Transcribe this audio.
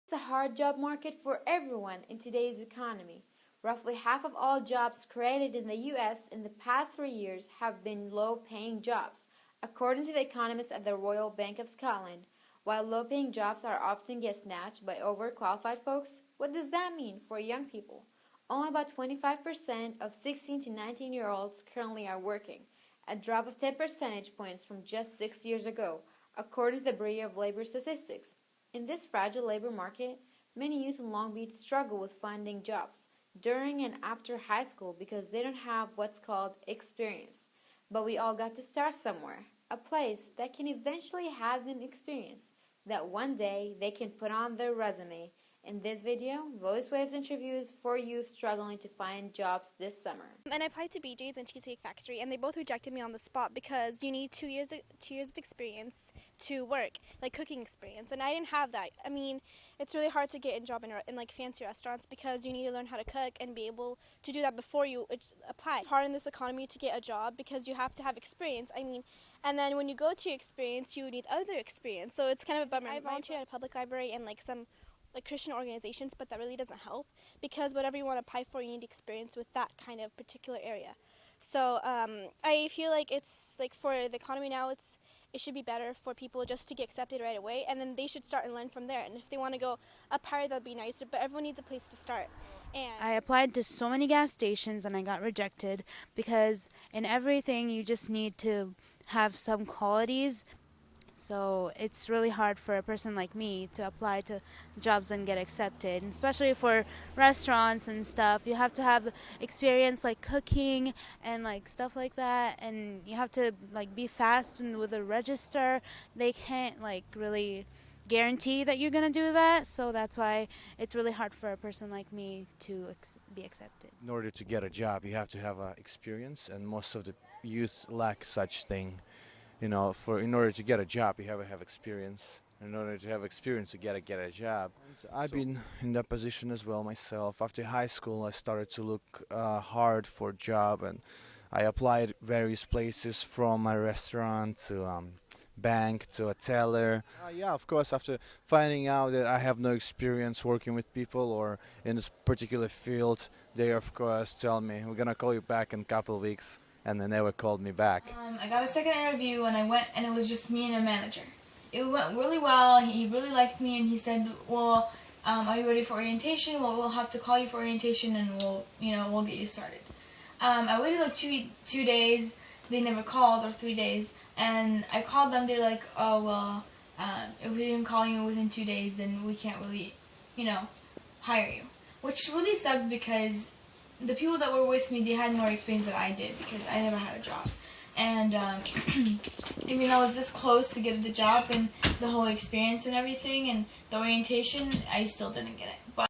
It's a hard job market for everyone in today's economy. Roughly half of all jobs created in the US in the past 3 years have been low-paying jobs, according to the economists at the Royal Bank of Scotland. While low-paying jobs are often get snatched by overqualified folks, what does that mean for young people? Only about 25% of 16 to 19-year-olds currently are working, a drop of 10 percentage points from just 6 years ago, according to the Bureau of Labor Statistics. In this fragile labor market, many youth in Long Beach struggle with finding jobs during and after high school because they don't have what's called experience. But we all got to start somewhere, a place that can eventually have them experience that one day they can put on their resume. In this video, Voicewaves interviews 4 youth struggling to find jobs this summer. And I applied to BJ's and Cheesecake Factory, and they both rejected me on the spot because you need 2 years of experience to work, like cooking experience, and I didn't have that. I mean, it's really hard to get a job in like fancy restaurants because you need to learn how to cook and be able to do that before you apply. It's hard in this economy to get a job because you have to have experience. I mean, and then when you go to your experience, you need other experience. So it's kind of a bummer. I volunteered at a public library and like some Christian organizations, but that really doesn't help because whatever you want to apply for, you need experience with that kind of particular area. So I feel like it's like for the economy now, it should be better for people just to get accepted right away, and then they should start and learn from there. And if they want to go up higher, that'd be nicer. But everyone needs a place to start. And I applied to so many gas stations and I got rejected because in everything you just need to have some qualities. So it's really hard for a person like me to apply to jobs and get accepted, and especially for restaurants and stuff. You have to have experience like cooking and like stuff like that, and you have to like be fast and with a register. They can't like really guarantee that you're going to do that, so that's why it's really hard for a person like me to be accepted. In order to get a job, you have to have experience, and most of the youth lack such thing. In order to get a job, you have to have experience. In order to have experience, you gotta get a job. I've been in that position as well myself. After high school, I started to look hard for a job, and I applied various places, from a restaurant to bank to a teller. Yeah, of course, after finding out that I have no experience working with people or in this particular field, they of course tell me, we're gonna call you back in a couple of weeks. And they never called me back. I got a second interview and I went, and it was just me and a manager. It went really well. He really liked me, and he said, well, are you ready for orientation? Well, we'll have to call you for orientation, and we'll get you started. I waited like two days. They never called, or 3 days, and I called them. They're like, oh, well, if we didn't call you within 2 days, then we can't really, hire you. Which really sucked because the people that were with me, they had more experience than I did because I never had a job. And even though I was this close to get the job and the whole experience and everything and the orientation, I still didn't get it. But